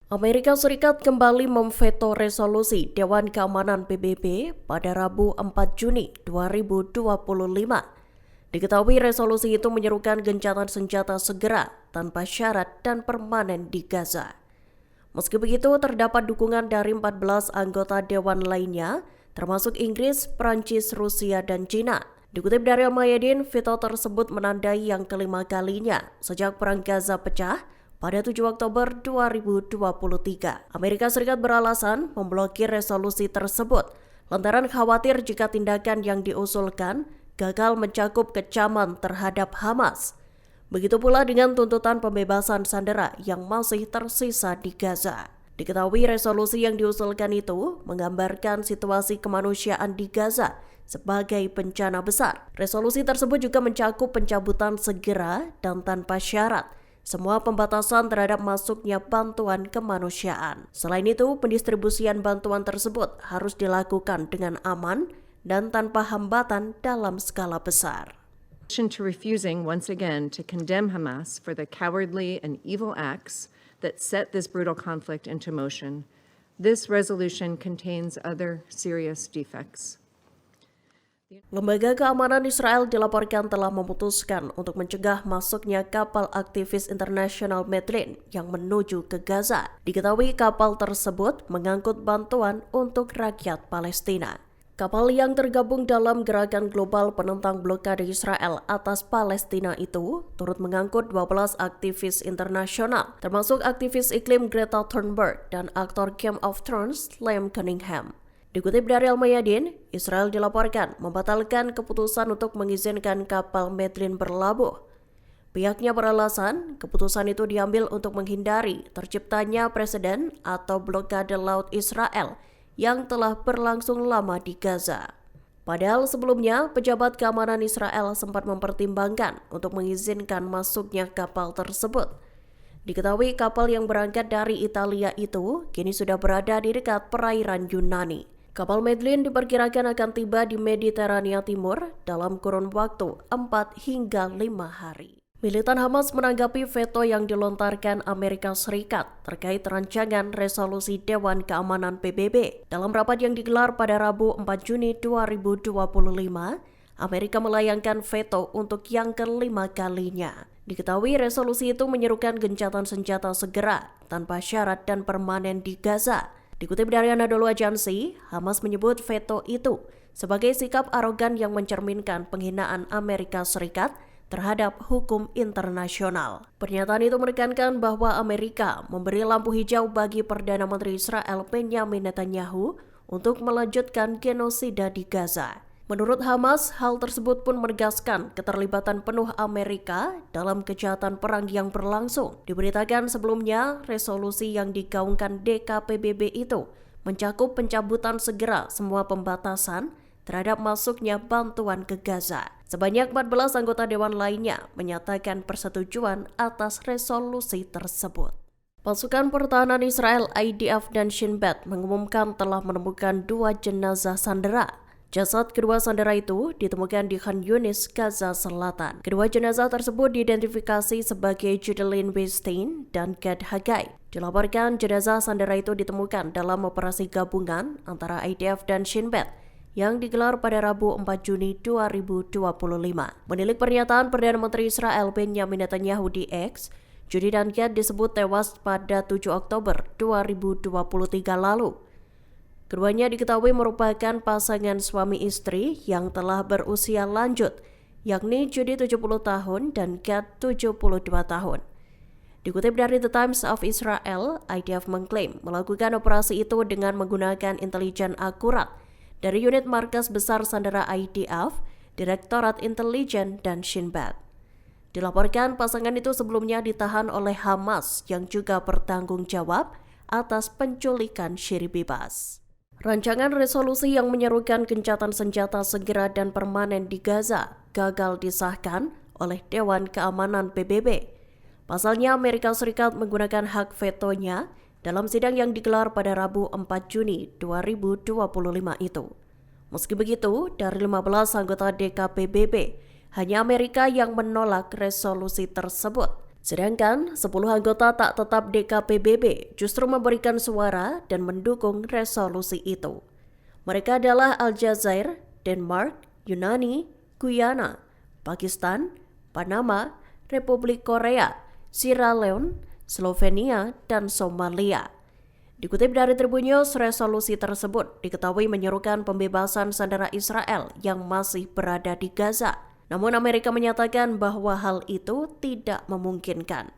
Amerika Serikat kembali memveto resolusi Dewan Keamanan PBB pada Rabu 4 Juni 2025. Diketahui resolusi itu menyerukan gencatan senjata segera tanpa syarat dan permanen di Gaza. Meski begitu, terdapat dukungan dari 14 anggota Dewan lainnya, termasuk Inggris, Prancis, Rusia, dan Cina. Dikutip dari Al-Mayadin, veto tersebut menandai yang kelima kalinya sejak Perang Gaza pecah pada 7 Oktober 2023, Amerika Serikat beralasan memblokir resolusi tersebut lantaran khawatir jika tindakan yang diusulkan gagal mencakup kecaman terhadap Hamas. Begitu pula dengan tuntutan pembebasan sandera yang masih tersisa di Gaza. Diketahui resolusi yang diusulkan itu menggambarkan situasi kemanusiaan di Gaza sebagai bencana besar. Resolusi tersebut juga mencakup pencabutan segera dan tanpa syarat semua pembatasan terhadap masuknya bantuan kemanusiaan. Selain itu, pendistribusian bantuan tersebut harus dilakukan dengan aman dan tanpa hambatan dalam skala besar. To refusing once again to condemn Hamas for the cowardly and evil acts that set this brutal conflict into motion, this resolution contains other serious defects. Lembaga Keamanan Israel dilaporkan telah memutuskan untuk mencegah masuknya kapal aktivis internasional Medlin yang menuju ke Gaza. Diketahui kapal tersebut mengangkut bantuan untuk rakyat Palestina. Kapal yang tergabung dalam gerakan global penentang blokade Israel atas Palestina itu turut mengangkut 12 aktivis internasional, termasuk aktivis iklim Greta Thunberg dan aktor Game of Thrones Liam Cunningham. Dikutip dari Al-Mayadin, Israel dilaporkan membatalkan keputusan untuk mengizinkan kapal Medlin berlabuh. Pihaknya beralasan keputusan itu diambil untuk menghindari terciptanya presiden atau blokade laut Israel yang telah berlangsung lama di Gaza. Padahal sebelumnya, pejabat keamanan Israel sempat mempertimbangkan untuk mengizinkan masuknya kapal tersebut. Diketahui kapal yang berangkat dari Italia itu kini sudah berada di dekat perairan Yunani. Kapal Medlin diperkirakan akan tiba di Mediterania Timur dalam kurun waktu 4 hingga 5 hari. Militan Hamas menanggapi veto yang dilontarkan Amerika Serikat terkait rancangan resolusi Dewan Keamanan PBB. Dalam rapat yang digelar pada Rabu 4 Juni 2025, Amerika melayangkan veto untuk yang kelima kalinya. Diketahui resolusi itu menyerukan gencatan senjata segera tanpa syarat dan permanen di Gaza. Dikutip dari Anadolu Agency, Hamas menyebut veto itu sebagai sikap arogan yang mencerminkan penghinaan Amerika Serikat terhadap hukum internasional. Pernyataan itu menekankan bahwa Amerika memberi lampu hijau bagi Perdana Menteri Israel Benjamin Netanyahu untuk melanjutkan genosida di Gaza. Menurut Hamas, hal tersebut pun menegaskan keterlibatan penuh Amerika dalam kejahatan perang yang berlangsung. Diberitakan sebelumnya, resolusi yang digaungkan DKPBB itu mencakup pencabutan segera semua pembatasan terhadap masuknya bantuan ke Gaza. Sebanyak 14 anggota dewan lainnya menyatakan persetujuan atas resolusi tersebut. Pasukan pertahanan Israel IDF dan Shin Bet mengumumkan telah menemukan 2 jenazah sandera. Jasad kedua sandera itu ditemukan di Khan Yunis, Gaza Selatan. Kedua jenazah tersebut diidentifikasi sebagai Judeline Weinstein dan Gad Haggai. Dilaporkan jenazah sandera itu ditemukan dalam operasi gabungan antara IDF dan Shin Bet yang digelar pada Rabu 4 Juni 2025. Menilik pernyataan Perdana Menteri Israel Benjamin Netanyahu di X, Judy dan Gad disebut tewas pada 7 Oktober 2023 lalu. Keduanya diketahui merupakan pasangan suami istri yang telah berusia lanjut, yakni Judy 70 tahun dan Gad 72 tahun. Dikutip dari The Times of Israel, IDF mengklaim melakukan operasi itu dengan menggunakan intelijen akurat dari unit markas besar sandera IDF, Direktorat Intelijen dan Shin Bet. Dilaporkan pasangan itu sebelumnya ditahan oleh Hamas yang juga bertanggung jawab atas penculikan Syri bebas. Rancangan resolusi yang menyerukan gencatan senjata segera dan permanen di Gaza gagal disahkan oleh Dewan Keamanan PBB. Pasalnya Amerika Serikat menggunakan hak vetonya dalam sidang yang digelar pada Rabu 4 Juni 2025 itu. Meski begitu, dari 15 anggota DKPBB, hanya Amerika yang menolak resolusi tersebut. Sedangkan 10 anggota tak tetap DKPBB justru memberikan suara dan mendukung resolusi itu. Mereka adalah Aljazair, Denmark, Yunani, Guyana, Pakistan, Panama, Republik Korea, Sierra Leone, Slovenia, dan Somalia. Dikutip dari Tribun News, resolusi tersebut diketahui menyerukan pembebasan sandera Israel yang masih berada di Gaza. Namun Amerika menyatakan bahwa hal itu tidak memungkinkan.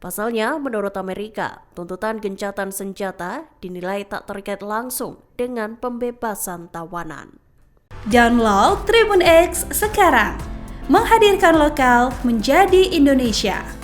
Pasalnya, menurut Amerika, tuntutan gencatan senjata dinilai tak terkait langsung dengan pembebasan tawanan. Download Tribun X sekarang, menghadirkan lokal menjadi Indonesia.